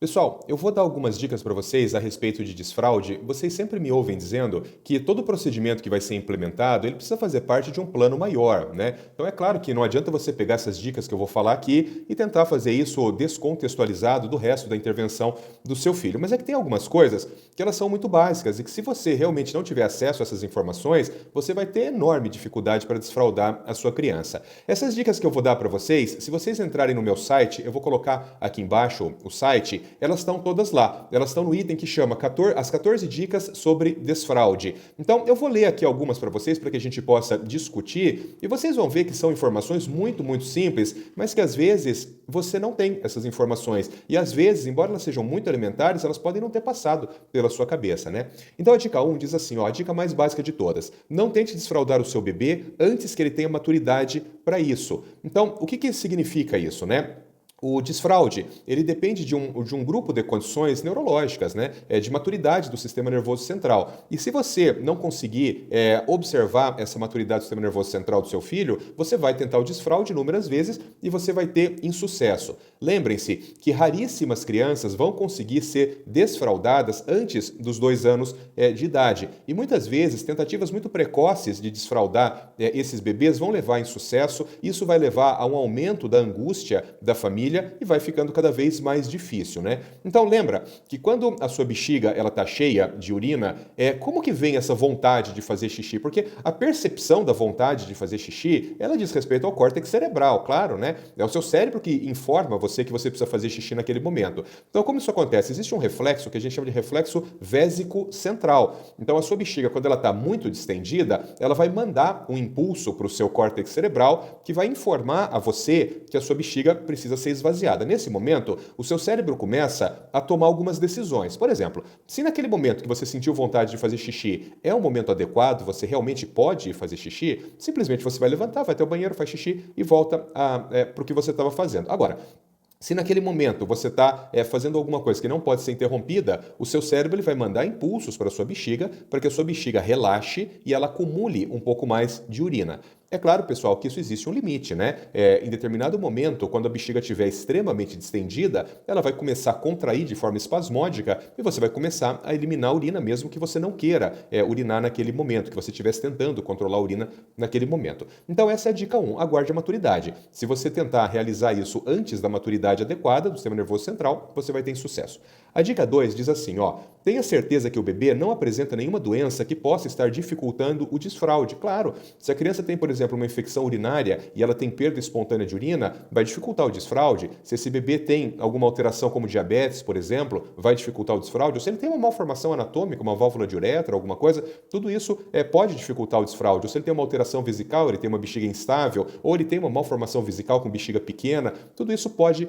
Pessoal, eu vou dar algumas dicas para vocês a respeito de desfraude. Vocês sempre me ouvem dizendo que todo procedimento que vai ser implementado, ele precisa fazer parte de um plano maior, né? Então é claro que não adianta você pegar essas dicas que eu vou falar aqui e tentar fazer isso descontextualizado do resto da intervenção do seu filho. Mas é que tem algumas coisas que elas são muito básicas e que se você realmente não tiver acesso a essas informações, você vai ter enorme dificuldade para desfraudar a sua criança. Essas dicas que eu vou dar para vocês, se vocês entrarem no meu site, eu vou colocar aqui embaixo o site. Elas estão todas lá. Elas estão no item que chama as 14 dicas sobre desfraude. Então, eu vou ler aqui algumas para vocês para que a gente possa discutir e vocês vão ver que são informações muito simples, mas que às vezes você não tem essas informações. E às vezes, embora elas sejam muito elementares, elas podem não ter passado pela sua cabeça, né? Então, a dica 1 diz assim, ó, a dica mais básica de todas: não tente desfraudar o seu bebê antes que ele tenha maturidade para isso. Então, o que significa isso, né? O desfraude, ele depende de um grupo de condições neurológicas, né? De maturidade do sistema nervoso central. E se você não conseguir observar essa maturidade do sistema nervoso central do seu filho, você vai tentar o desfraude inúmeras vezes e você vai ter insucesso. Lembrem-se que raríssimas crianças vão conseguir ser desfraudadas antes dos 2 anos de idade. E muitas vezes, tentativas muito precoces de desfraudar esses bebês vão levar a insucesso. Isso vai levar a um aumento da angústia da família e vai ficando cada vez mais difícil, né? Então lembra que quando a sua bexiga ela tá cheia de urina, como que vem essa vontade de fazer xixi? Porque a percepção da vontade de fazer xixi, ela diz respeito ao córtex cerebral, claro, né? É o seu cérebro que informa você que você precisa fazer xixi naquele momento. Então como isso acontece? Existe um reflexo que a gente chama de reflexo vésico central. Então a sua bexiga, quando ela está muito distendida, ela vai mandar um impulso para o seu córtex cerebral que vai informar a você que a sua bexiga precisa ser esvaziada. Nesse momento, o seu cérebro começa a tomar algumas decisões. Por exemplo, se naquele momento que você sentiu vontade de fazer xixi é um momento adequado, você realmente pode fazer xixi, simplesmente você vai levantar, vai até o banheiro, faz xixi e volta para o que você estava fazendo. Agora, se naquele momento você está fazendo alguma coisa que não pode ser interrompida, o seu cérebro ele vai mandar impulsos para a sua bexiga para que a sua bexiga relaxe e ela acumule um pouco mais de urina. É claro, pessoal, que isso existe um limite, né? Em determinado momento, quando a bexiga estiver extremamente distendida, ela vai começar a contrair de forma espasmódica e você vai começar a eliminar a urina, mesmo que você não queira urinar naquele momento, que você estivesse tentando controlar a urina naquele momento. Então, essa é a dica 1, aguarde a maturidade. Se você tentar realizar isso antes da maturidade adequada do sistema nervoso central, você vai ter sucesso. A dica 2 diz assim, ó, tenha certeza que o bebê não apresenta nenhuma doença que possa estar dificultando o desfraude. Claro, se a criança tem, por exemplo, uma infecção urinária e ela tem perda espontânea de urina, vai dificultar o desfraude. Se esse bebê tem alguma alteração como diabetes, por exemplo, vai dificultar o desfraude. Ou se ele tem uma malformação anatômica, uma válvula de uretra, alguma coisa, tudo isso pode dificultar o desfraude. Ou se ele tem uma alteração vesical, ele tem uma bexiga instável, ou ele tem uma malformação vesical com bexiga pequena, tudo isso pode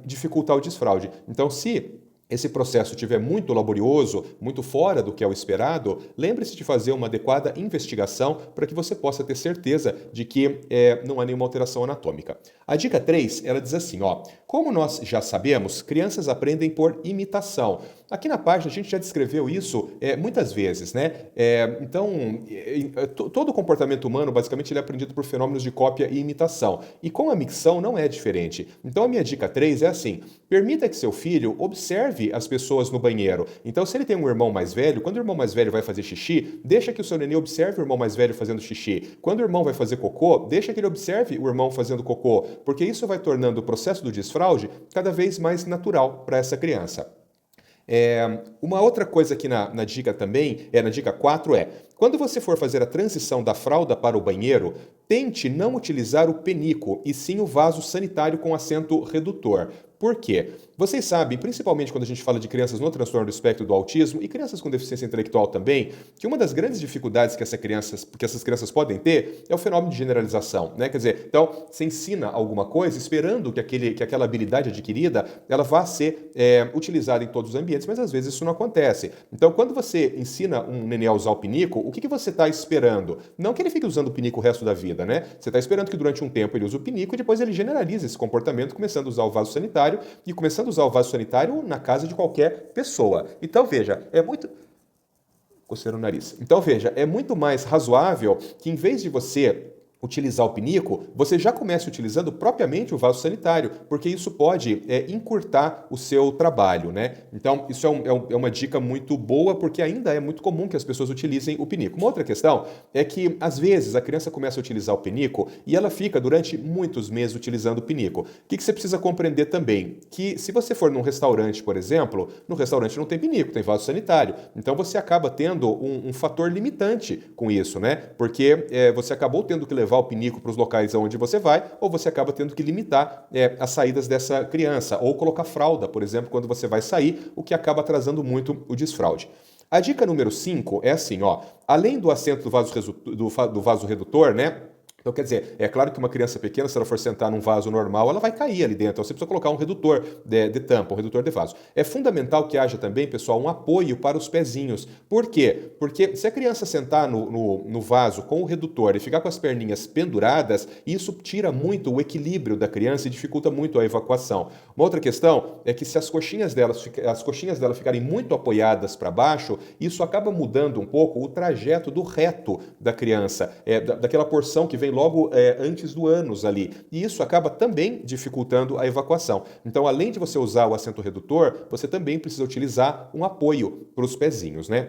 dificultar o desfraude. Então, se esse processo estiver muito laborioso, muito fora do que é o esperado, lembre-se de fazer uma adequada investigação para que você possa ter certeza de que não há nenhuma alteração anatômica. A dica 3, ela diz assim, ó, como nós já sabemos, crianças aprendem por imitação. Aqui na página a gente já descreveu isso muitas vezes, né? Todo o comportamento humano, basicamente, ele é aprendido por fenômenos de cópia e imitação. E com a micção não é diferente. Então a minha dica 3 é assim, permita que seu filho observe as pessoas no banheiro. Então, se ele tem um irmão mais velho, quando o irmão mais velho vai fazer xixi, deixa que o seu neném observe o irmão mais velho fazendo xixi. Quando o irmão vai fazer cocô, deixa que ele observe o irmão fazendo cocô, porque isso vai tornando o processo do desfraude cada vez mais natural para essa criança. Uma outra coisa aqui na dica também, na dica 4 quando você for fazer a transição da fralda para o banheiro, tente não utilizar o penico, e sim o vaso sanitário com assento redutor. Por quê? Vocês sabem, principalmente quando a gente fala de crianças no transtorno do espectro do autismo e crianças com deficiência intelectual também, que uma das grandes dificuldades que essas crianças podem ter é o fenômeno de generalização, né? Quer dizer, então, você ensina alguma coisa esperando que aquela habilidade adquirida ela vá ser utilizada em todos os ambientes, mas às vezes isso não acontece. Então, quando você ensina um neném a usar o pinico, o que você está esperando? Não que ele fique usando o pinico o resto da vida, né? Você está esperando que durante um tempo ele use o pinico e depois ele generalize esse comportamento, começando a usar o vaso sanitário e começando a usar o vaso sanitário na casa de qualquer pessoa. Então, veja, coceira o nariz. Então, veja, é muito mais razoável que em vez de você utilizar o pinico, você já comece utilizando propriamente o vaso sanitário, porque isso pode encurtar o seu trabalho, né? Então, isso é uma dica muito boa, porque ainda é muito comum que as pessoas utilizem o pinico. Uma outra questão é que, às vezes, a criança começa a utilizar o pinico e ela fica durante muitos meses utilizando o pinico. O que você precisa compreender também? Que se você for num restaurante, por exemplo, no restaurante não tem pinico, tem vaso sanitário. Então, você acaba tendo um fator limitante com isso, né? Porque você acabou tendo que levar o pinico para os locais onde você vai, ou você acaba tendo que limitar as saídas dessa criança, ou colocar fralda, por exemplo, quando você vai sair, o que acaba atrasando muito o desfraude. A dica número 5 é assim, ó, além do assento do vaso redutor, né? Então, quer dizer, é claro que uma criança pequena, se ela for sentar num vaso normal, ela vai cair ali dentro. Então, você precisa colocar um redutor de tampa, um redutor de vaso. É fundamental que haja também, pessoal, um apoio para os pezinhos. Por quê? Porque se a criança sentar no vaso com o redutor e ficar com as perninhas penduradas, isso tira muito o equilíbrio da criança e dificulta muito a evacuação. Uma outra questão é que se as coxinhas dela ficarem muito apoiadas para baixo, isso acaba mudando um pouco o trajeto do reto da criança, daquela porção que vem logo antes do ânus ali. E isso acaba também dificultando a evacuação. Então, além de você usar o assento redutor, você também precisa utilizar um apoio para os pezinhos, né?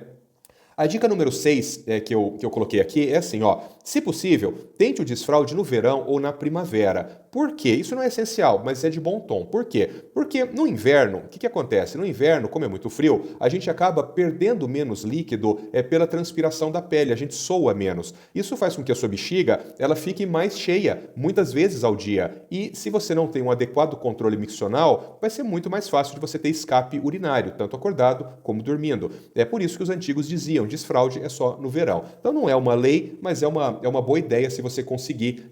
A dica número 6 que eu coloquei aqui é assim, ó, se possível, tente o desfraude no verão ou na primavera. Por quê? Isso não é essencial, mas é de bom tom. Por quê? Porque no inverno, o que acontece? No inverno, como é muito frio, a gente acaba perdendo menos líquido pela transpiração da pele, a gente soa menos. Isso faz com que a sua bexiga ela fique mais cheia, muitas vezes ao dia. E se você não tem um adequado controle miccional, vai ser muito mais fácil de você ter escape urinário, tanto acordado como dormindo. É por isso que os antigos diziam, desfraude é só no verão. Então não é uma lei, mas é uma boa ideia se você conseguir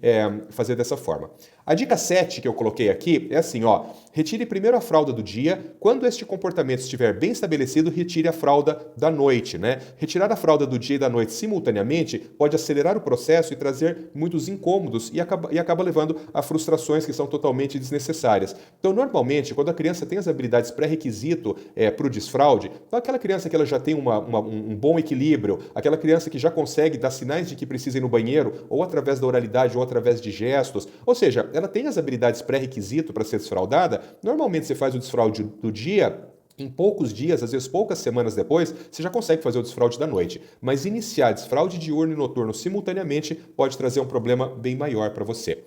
fazer dessa forma. A dica 7 que eu coloquei aqui é assim, ó, retire primeiro a fralda do dia, quando este comportamento estiver bem estabelecido, retire a fralda da noite, né? Retirar a fralda do dia e da noite simultaneamente pode acelerar o processo e trazer muitos incômodos e acaba levando a frustrações que são totalmente desnecessárias. Então, normalmente, quando a criança tem as habilidades pré-requisito para o desfraude, então aquela criança que ela já tem um bom equilíbrio, aquela criança que já consegue dar sinais de que precisa ir no banheiro, ou através da oralidade ou através de gestos, ou seja, ela tem as habilidades pré-requisito para ser desfraudada, normalmente você faz o desfraude do dia. Em poucos dias, às vezes poucas semanas depois, você já consegue fazer o desfraude da noite. Mas iniciar desfraude diurno e noturno simultaneamente pode trazer um problema bem maior para você.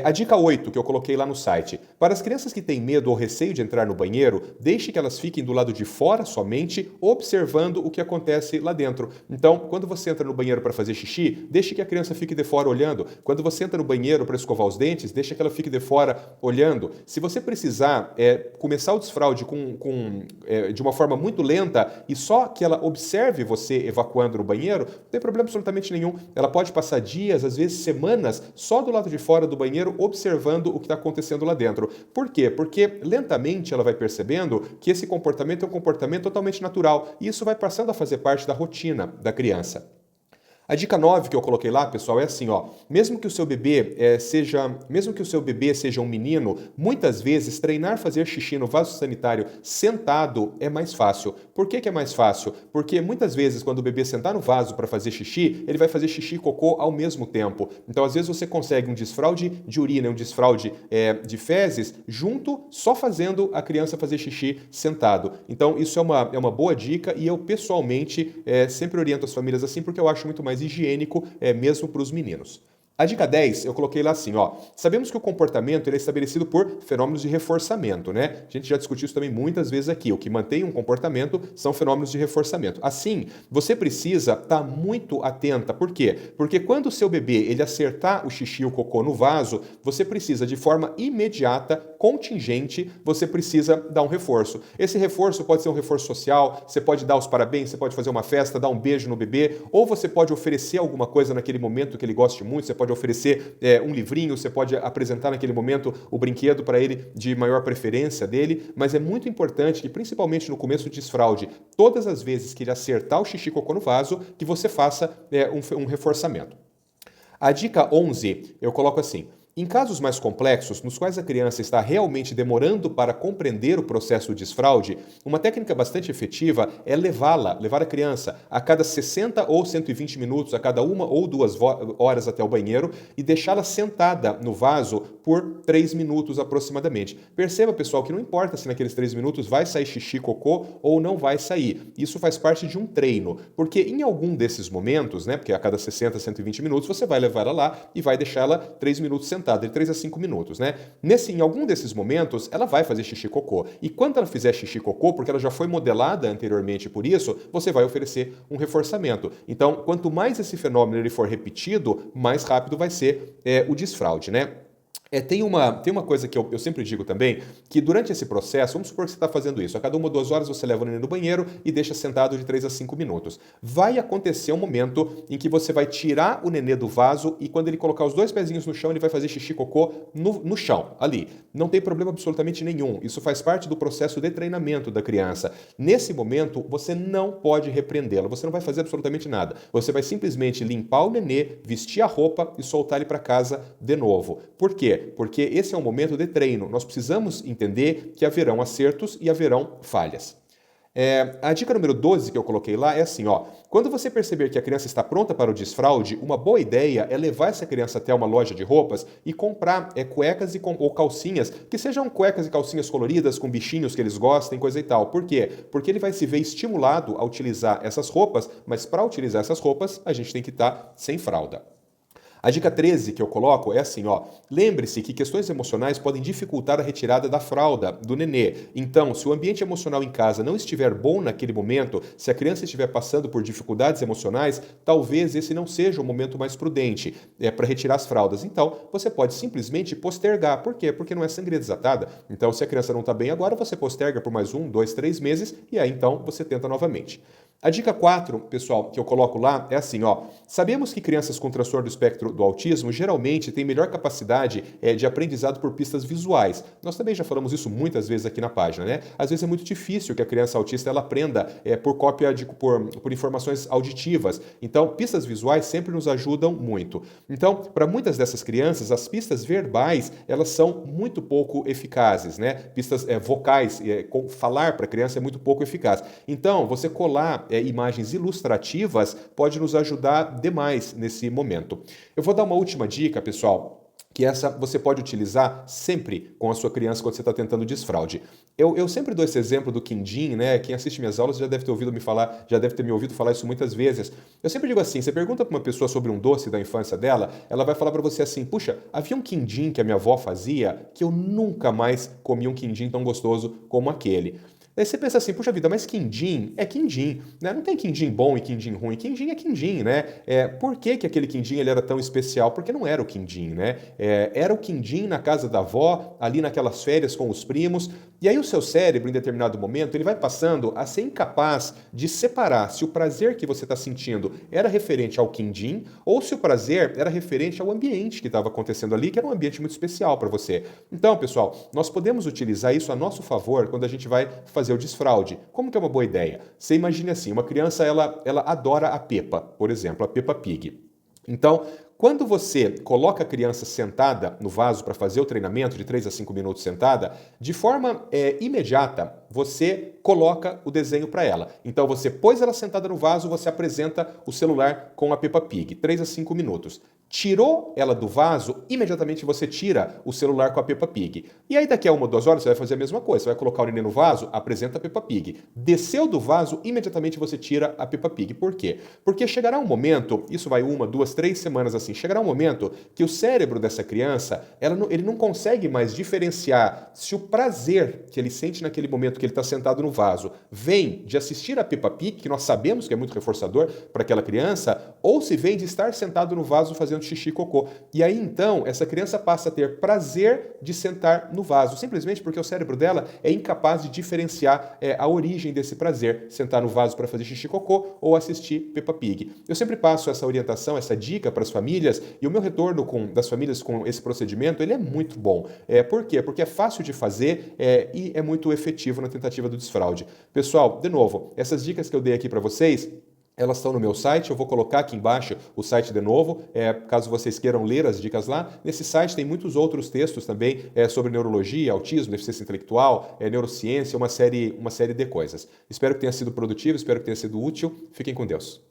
A dica 8 que eu coloquei lá no site. Para as crianças que têm medo ou receio de entrar no banheiro, deixe que elas fiquem do lado de fora somente, observando o que acontece lá dentro. Então, quando você entra no banheiro para fazer xixi, deixe que a criança fique de fora olhando. Quando você entra no banheiro para escovar os dentes, deixe que ela fique de fora olhando. Se você precisar começar o desfraude de uma forma muito lenta e só que ela observe você evacuando no banheiro, não tem problema absolutamente nenhum. Ela pode passar dias, às vezes semanas, só do lado de fora do banheiro, observando o que está acontecendo lá dentro. Por quê? Porque lentamente ela vai percebendo que esse comportamento é um comportamento totalmente natural e isso vai passando a fazer parte da rotina da criança. A dica 9 que eu coloquei lá, pessoal, é assim, ó, mesmo que o seu bebê seja um menino, muitas vezes treinar fazer xixi no vaso sanitário sentado é mais fácil. Por que é mais fácil? Porque muitas vezes quando o bebê sentar no vaso para fazer xixi, ele vai fazer xixi e cocô ao mesmo tempo. Então, às vezes você consegue um desfraude de urina, um desfraude de fezes junto, só fazendo a criança fazer xixi sentado. Então, isso é uma boa dica e eu pessoalmente sempre oriento as famílias assim porque eu acho muito mais higiênico mesmo para os meninos. A dica 10, eu coloquei lá assim, ó. Sabemos que o comportamento ele é estabelecido por fenômenos de reforçamento, né? A gente já discutiu isso também muitas vezes aqui. O que mantém um comportamento são fenômenos de reforçamento. Assim, você precisa estar muito atenta. Por quê? Porque quando o seu bebê ele acertar o xixi e o cocô no vaso, você precisa de forma imediata, contingente, você precisa dar um reforço. Esse reforço pode ser um reforço social, você pode dar os parabéns, você pode fazer uma festa, dar um beijo no bebê, ou você pode oferecer alguma coisa naquele momento que ele goste muito, você pode oferecer um livrinho, você pode apresentar naquele momento o brinquedo para ele de maior preferência dele, mas é muito importante que, principalmente no começo do desfraude, todas as vezes que ele acertar o xixi e cocô no vaso, que você faça um reforçamento. A dica 11, eu coloco assim, Em casos mais complexos, nos quais a criança está realmente demorando para compreender o processo do desfraude, uma técnica bastante efetiva é levar a criança a cada 60 ou 120 minutos, a cada 1 ou 2 horas até o banheiro e deixá-la sentada no vaso por 3 minutos aproximadamente. Perceba, pessoal, que não importa se naqueles 3 minutos vai sair xixi, cocô ou não vai sair. Isso faz parte de um treino, porque em algum desses momentos, né, porque a cada 60, 120 minutos, você vai levar ela lá e vai deixá-la 3 minutos sentada, de 3 a 5 minutos, né? Em algum desses momentos, ela vai fazer xixi cocô. E quando ela fizer xixi cocô, porque ela já foi modelada anteriormente por isso, você vai oferecer um reforçamento. Então, quanto mais esse fenômeno ele for repetido, mais rápido vai ser o desfraude, né? Tem uma coisa que eu sempre digo também, que durante esse processo, vamos supor que você está fazendo isso, a cada 1 ou 2 horas você leva o neném no banheiro e deixa sentado de 3 a 5 minutos. Vai acontecer um momento em que você vai tirar o nenê do vaso e quando ele colocar os 2 pezinhos no chão, ele vai fazer xixi cocô no chão, ali. Não tem problema absolutamente nenhum, isso faz parte do processo de treinamento da criança. Nesse momento, você não pode repreendê-la, você não vai fazer absolutamente nada. Você vai simplesmente limpar o nenê, vestir a roupa e soltar ele para casa de novo. Por quê? Porque esse é um momento de treino. Nós precisamos entender que haverão acertos e haverão falhas. A dica número 12 que eu coloquei lá é assim, ó. Quando você perceber que a criança está pronta para o desfraude, uma boa ideia é levar essa criança até uma loja de roupas e comprar cuecas ou calcinhas, que sejam cuecas e calcinhas coloridas, com bichinhos que eles gostem, coisa e tal. Por quê? Porque ele vai se ver estimulado a utilizar essas roupas, mas para utilizar essas roupas, a gente tem que estar sem fralda. A dica 13 que eu coloco é assim, ó. Lembre-se que questões emocionais podem dificultar a retirada da fralda do nenê. Então, se o ambiente emocional em casa não estiver bom naquele momento, se a criança estiver passando por dificuldades emocionais, talvez esse não seja o momento mais prudente para retirar as fraldas. Então, você pode simplesmente postergar. Por quê? Porque não é sangria desatada. Então, se a criança não está bem agora, você posterga por mais 1, 2, 3 meses e aí então você tenta novamente. A dica 4, pessoal, que eu coloco lá é assim, ó. Sabemos que crianças com transtorno do espectro do autismo geralmente têm melhor capacidade de aprendizado por pistas visuais. Nós também já falamos isso muitas vezes aqui na página, né? Às vezes é muito difícil que a criança autista ela aprenda por cópia por informações auditivas. Então, pistas visuais sempre nos ajudam muito. Então, para muitas dessas crianças, as pistas verbais, elas são muito pouco eficazes, né? Pistas vocais, falar para a criança é muito pouco eficaz. Então, você colar imagens ilustrativas pode nos ajudar demais nesse momento. Eu vou dar uma última dica, pessoal, que essa você pode utilizar sempre com a sua criança quando você está tentando desfraude. Eu sempre dou esse exemplo do quindim, né? Quem assiste minhas aulas já deve ter me ouvido falar isso muitas vezes. Eu sempre digo assim, você pergunta para uma pessoa sobre um doce da infância dela, ela vai falar para você assim, puxa, havia um quindim que a minha avó fazia que eu nunca mais comi um quindim tão gostoso como aquele. Daí você pensa assim, puxa vida, mas quindim é quindim, né? Não tem quindim bom e quindim ruim, quindim é quindim, né? Por que aquele quindim ele era tão especial? Porque não era o quindim, né? Era o quindim na casa da avó, ali naquelas férias com os primos, e aí o seu cérebro, em determinado momento, ele vai passando a ser incapaz de separar se o prazer que você está sentindo era referente ao quindim ou se o prazer era referente ao ambiente que estava acontecendo ali, que era um ambiente muito especial para você. Então, pessoal, nós podemos utilizar isso a nosso favor quando a gente vai fazer o desfraude. Como que é uma boa ideia? Você imagine assim, uma criança, ela adora a Peppa, por exemplo, a Peppa Pig. Então, quando você coloca a criança sentada no vaso para fazer o treinamento de 3 a 5 minutos sentada, de forma imediata, você coloca o desenho para ela. Então você pôs ela sentada no vaso, você apresenta o celular com a Peppa Pig, 3 a 5 minutos. Tirou ela do vaso, imediatamente você tira o celular com a Peppa Pig. E aí daqui a 1 ou 2 horas você vai fazer a mesma coisa, você vai colocar o neném no vaso, apresenta a Peppa Pig. Desceu do vaso, imediatamente você tira a Peppa Pig. Por quê? Porque chegará um momento, isso vai 1, 2, 3 semanas assim, chegará um momento que o cérebro dessa criança, ele não consegue mais diferenciar se o prazer que ele sente naquele momento que ele está sentado no vaso vem de assistir a Peppa Pig, que nós sabemos que é muito reforçador para aquela criança, ou se vem de estar sentado no vaso fazendo xixi e cocô. E aí então, essa criança passa a ter prazer de sentar no vaso, simplesmente porque o cérebro dela é incapaz de diferenciar a origem desse prazer, sentar no vaso para fazer xixi e cocô ou assistir Peppa Pig. Eu sempre passo essa orientação, essa dica para as famílias, e o meu retorno das famílias com esse procedimento, ele é muito bom. Por quê? Porque é fácil de fazer e é muito efetivo na tentativa do desfraude. Pessoal, de novo, essas dicas que eu dei aqui para vocês, Elas estão no meu site, eu vou colocar aqui embaixo o site de novo, caso vocês queiram ler as dicas lá. Nesse site tem muitos outros textos também sobre neurologia, autismo, deficiência intelectual, neurociência, uma série de coisas. Espero que tenha sido produtivo, espero que tenha sido útil. Fiquem com Deus.